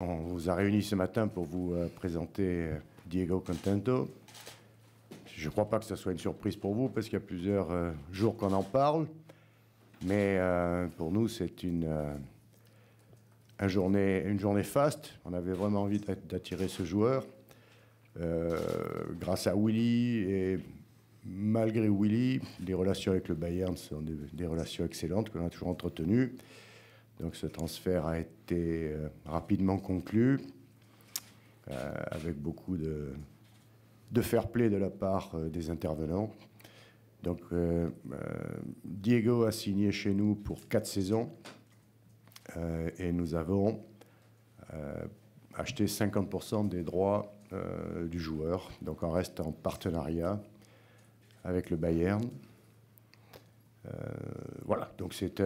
On vous a réunis ce matin pour vous présenter Diego Contento. Je ne crois pas que ce soit une surprise pour vous, parce qu'il y a plusieurs jours qu'on en parle. Mais pour nous, c'est une journée faste. On avait vraiment envie d'attirer ce joueur. Grâce à Willy, et malgré Willy, les relations avec le Bayern sont des relations excellentes qu'on a toujours entretenues. Donc ce transfert a été rapidement conclu, avec beaucoup de fair play de la part des intervenants. Donc Diego a signé chez nous pour 4 saisons et nous avons acheté 50% des droits du joueur. Donc on reste en partenariat avec le Bayern. Voilà, donc c'est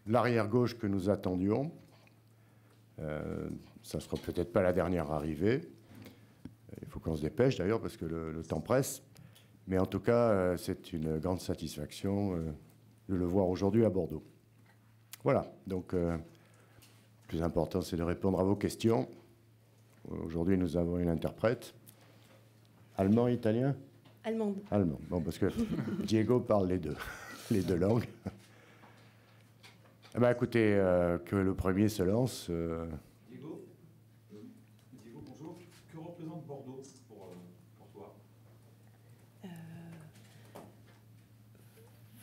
l'arrière-gauche que nous attendions. Ça ne sera peut-être pas la dernière arrivée. Il faut qu'on se dépêche d'ailleurs parce que le temps presse. Mais en tout cas, c'est une grande satisfaction de le voir aujourd'hui à Bordeaux. Voilà, donc le plus important, c'est de répondre à vos questions. Aujourd'hui, nous avons une interprète. Allemand, italien ? Allemande. Allemand, bon, parce que Diego parle les deux langues. Eh bien, écoutez, que le premier se lance. Diego, bonjour. Que représente Bordeaux pour toi?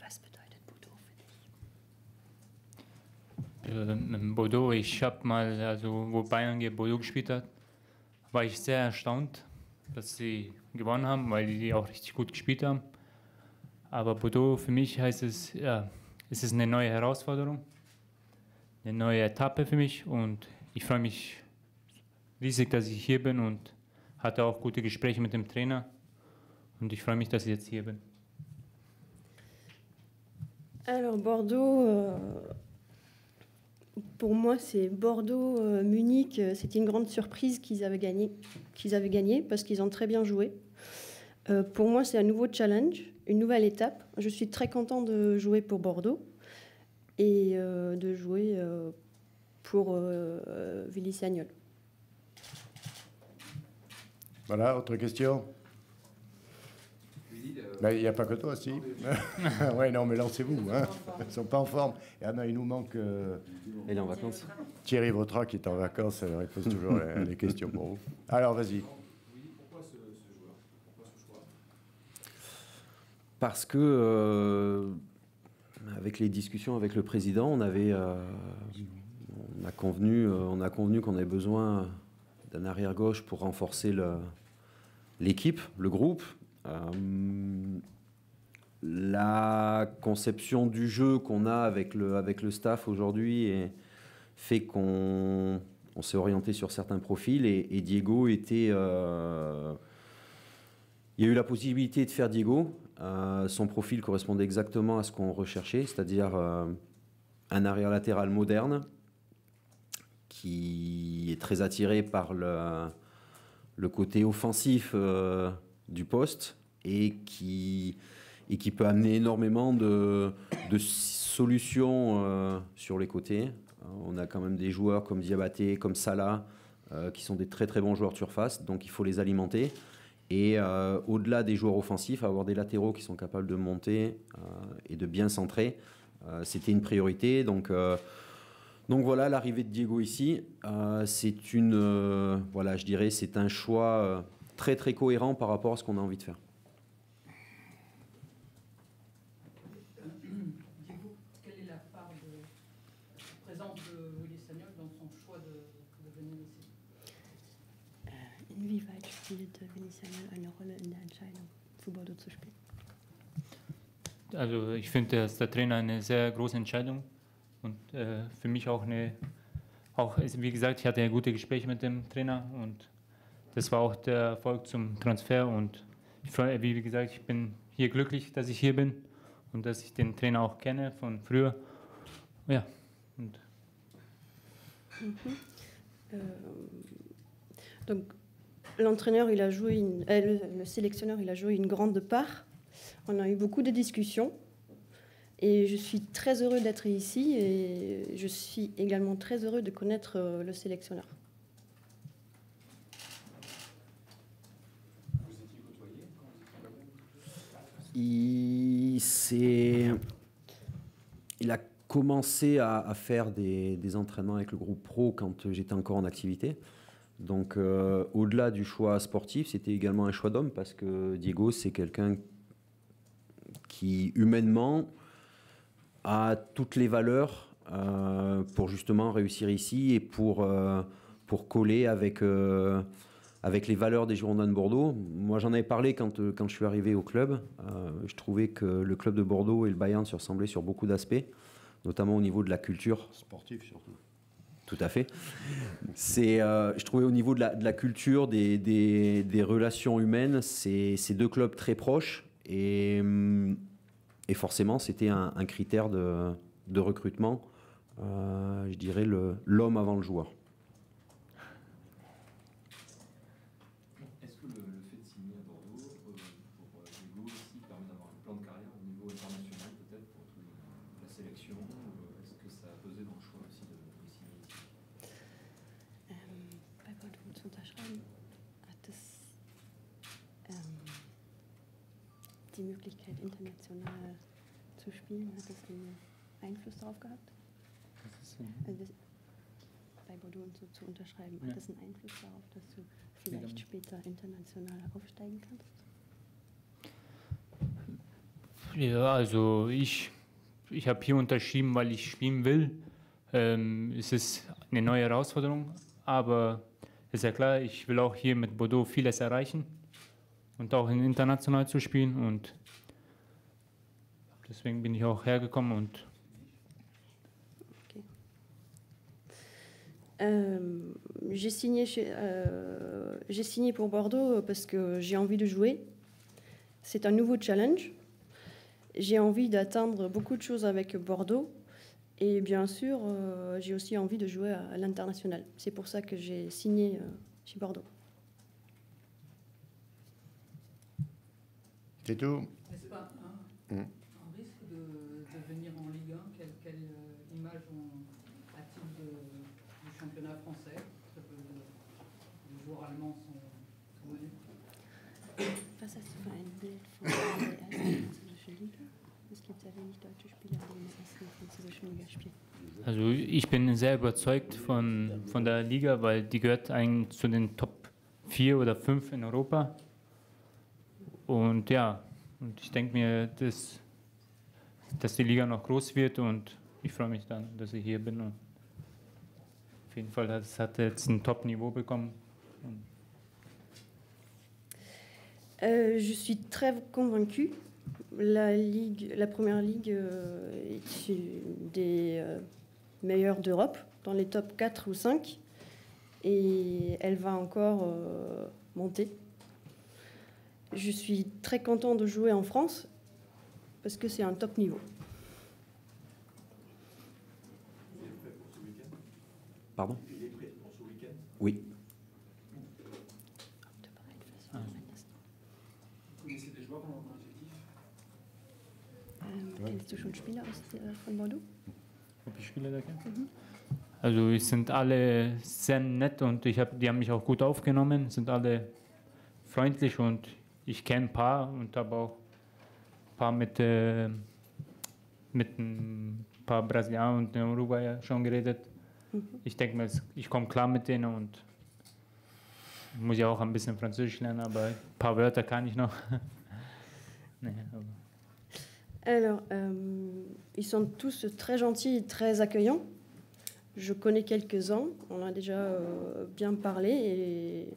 Was bedeutet Bordeaux für dich? Bordeaux, ich habe mal, also wo Bayern gegen Bordeaux gespielt hat, war ich sehr erstaunt, dass sie gewonnen haben, weil die auch richtig gut gespielt haben. Aber Bordeaux, für mich heißt es, ja, es ist eine neue Herausforderung, eine neue Etappe für mich und ich freue mich riesig, dass ich hier bin und hatte auch gute Gespräche mit dem Trainer und ich freue mich, dass ich jetzt hier bin. Alors Bordeaux, pour moi c'est Bordeaux, Munich, c'était une grande surprise qu'ils avaient gagné parce qu'ils ont très bien joué. Pour moi c'est un nouveau challenge, une nouvelle étape. Je suis très content de jouer pour Bordeaux et de jouer pour Willy Sagnol. Voilà, autre question? Il n'y a pas que toi, si. Oui, non, mais lancez-vous. Hein. Ils ne sont pas en forme. Et Anna, il nous manque... Elle est en vacances. Thierry Vautrat, qui est en vacances, il pose toujours les questions pour vous. Alors, vas-y. Oui, pourquoi ce joueur? Pourquoi ce choix? Parce que, avec les discussions avec le président, on a convenu qu'on avait besoin d'un arrière-gauche pour renforcer l'équipe, le groupe. La conception du jeu qu'on a avec le staff aujourd'hui fait qu'on s'est orienté sur certains profils et Diego était... il y a eu la possibilité de faire Diego. Son profil correspondait exactement à ce qu'on recherchait, c'est-à-dire un arrière latéral moderne qui est très attiré par le côté offensif du poste et qui peut amener énormément de solutions sur les côtés. On a quand même des joueurs comme Diabaté, comme Salah, qui sont des très très bons joueurs de surface, donc il faut les alimenter. Et au-delà des joueurs offensifs, avoir des latéraux qui sont capables de monter et de bien centrer, c'était une priorité. Donc voilà, l'arrivée de Diego ici, voilà, je dirais, c'est un choix très très cohérent par rapport à ce qu'on a envie de faire. Diego, quelle est la part présente de Willy Sagnol dans son choix de venir ici? Inwieweit spielt Willy Sagnol eine Rolle in der Entscheidung, zu Bordeaux zu spielen? Also ich finde, dass der Trainer eine sehr große Entscheidung und für mich auch wie gesagt, ich hatte ja gute Gespräche mit dem Trainer und das war auch der Erfolg zum Transfer und wie gesagt, ich bin hier glücklich, dass ich hier bin und dass ich den Trainer auch kenne von früher. Ja. Und Donc l'entraîneur, le sélectionneur, il a joué une grande part. On a eu beaucoup de discussions et je suis très heureux d'être ici et je suis également très heureux de connaître le sélectionneur. Il a commencé à faire des entraînements avec le groupe pro quand j'étais encore en activité. Donc, au-delà du choix sportif, c'était également un choix d'homme parce que Diego, c'est quelqu'un qui, humainement, a toutes les valeurs pour justement réussir ici et pour coller avec les valeurs des Girondins de Bordeaux. Moi, j'en avais parlé quand je suis arrivé au club. Je trouvais que le club de Bordeaux et le Bayern se ressemblaient sur beaucoup d'aspects, notamment au niveau de la culture. Sportif surtout. Tout à fait. Je trouvais au niveau de la culture, des relations humaines, c'est deux clubs très proches et forcément, c'était un critère de recrutement, je dirais l'homme avant le joueur. Est-ce que le fait de signer à Bordeaux, pour Diego aussi, permet d'avoir un plan de carrière au niveau international peut-être pour la sélection est-ce que ça a pesé dans le choix aussi de signer ici? Bei Bordeaux zu unterschreiben, hat es die Möglichkeit, international zu spielen, hat das einen Einfluss darauf gehabt? Also bei Bordeaux und so zu unterschreiben, hat das einen Einfluss darauf, dass du vielleicht später international aufsteigen kannst? Ja, also ich habe hier unterschrieben, weil ich spielen will. Es ist eine neue Herausforderung, aber ist ja klar, ich will auch hier mit Bordeaux vieles erreichen und auch international zu spielen und deswegen bin ich auch hergekommen und j'ai signé pour Bordeaux parce que j'ai envie de jouer. C'est un nouveau challenge. J'ai envie d'atteindre beaucoup de choses avec Bordeaux. Et bien sûr, j'ai aussi envie de jouer à l'international. C'est pour ça que j'ai signé chez Bordeaux. C'est tout. N'est-ce pas un risque de venir en Ligue 1? Quelle image a-t-il du championnat français? Très peu de joueurs allemands sont venus. Was hast du für ein Bild von der ersten französischen Liga? Es gibt sehr wenig deutsche Spieler, die in der ersten französischen Liga spielen. also ich bin sehr überzeugt von der Liga, weil die gehört eigentlich zu den Top 4 oder 5 in Europa. Und ja, und ich denke mir, dass die Liga noch groß wird und ich freue mich dann, dass ich hier bin. Und auf jeden Fall, das hat jetzt ein Top-Niveau bekommen. Je suis très convaincue. La première ligue est une des meilleures d'Europe, dans les top 4 ou 5. Et elle va encore monter. Je suis très content de jouer en France parce que c'est un top niveau. Il est prêt pour ce week-end? Pardon? Il est prêt pour ce week-end? Oui. Vous connaissez des joueurs dans l'objectif? Kennst du schon Spieler von Bordeaux? Ob ich Spieler da kenne? Also es sind alle sehr nett und die haben mich auch gut aufgenommen, sind alle freundlich und ich kenne ein paar und habe auch ein paar mit ein paar Brasilianern und den Uruguayer schon geredet. Ich denke mal, ich komme klar mit denen und muss ja auch ein bisschen Französisch lernen, aber ein paar Wörter kann ich noch. Nee, aber Alors, ils sont tous très gentils et très accueillants. Je connais quelques-uns, on a déjà bien parlé et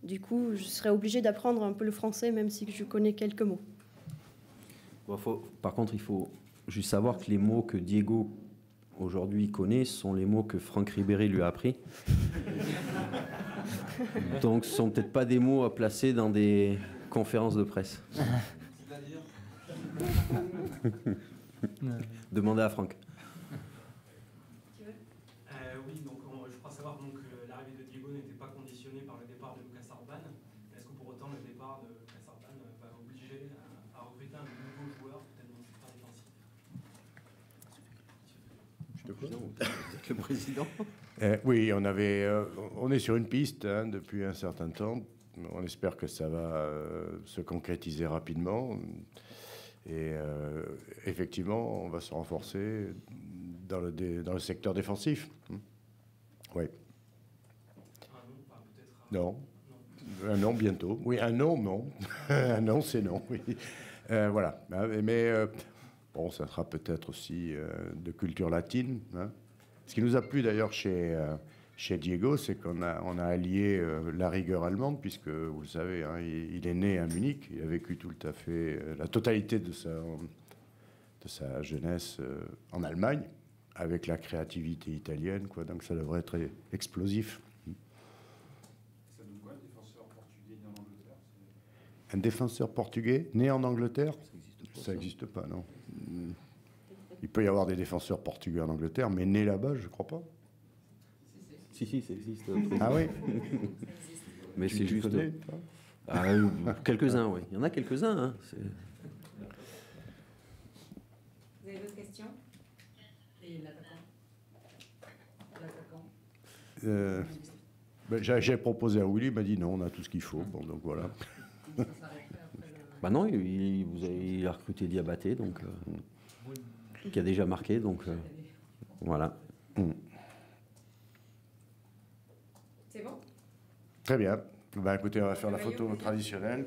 du coup, je serais obligée d'apprendre un peu le français même si je connais quelques mots. Bon, par contre, il faut juste savoir que les mots que Diego aujourd'hui connaît sont les mots que Franck Ribéry lui a appris. Donc, ce ne sont peut-être pas des mots à placer dans des conférences de presse. C'est-à-dire? Demandez à Franck. Oui, donc je crois savoir donc, l'arrivée de Diego n'était pas conditionnée par le départ de Lucas Orban. Est-ce que pour autant le départ de Lucas Orban va obliger à recruter un nouveau joueur, peut-être dans le secteur défensif? Le président. Oui, on est sur une piste depuis un certain temps On espère que ça va se concrétiser rapidement. Et effectivement, on va se renforcer dans le secteur défensif. Oui. Non. Un non bientôt. Oui, un non, non. Un non, c'est non, oui. Voilà. Mais bon, ça sera peut-être aussi de culture latine. Hein. Ce qui nous a plu d'ailleurs chez Diego, c'est qu'on a allié la rigueur allemande, puisque, vous le savez, hein, il est né à Munich, il a vécu tout à fait la totalité de sa jeunesse en Allemagne, avec la créativité italienne, quoi. Donc ça devrait être explosif. Ça donne quoi, un défenseur portugais né en Angleterre? Un défenseur portugais né en Angleterre? Ça n'existe pas, non. Il peut y avoir des défenseurs portugais en Angleterre, mais nés là-bas, je ne crois pas. Si, ça existe. Ah oui. Mais c'est juste. Connais, Quelques-uns, oui. Il y en a quelques-uns. Hein. Vous avez d'autres questions? Et l'attaquant? J'ai proposé à Willy, il m'a dit non, on a tout ce qu'il faut. Bon, donc voilà. Ça s'arrêterait après le... Bah non, il a recruté Diabaté, donc, qui a déjà marqué. Donc, voilà. C'est bon? Très bien. Bah, écoutez, on va faire la photo traditionnelle.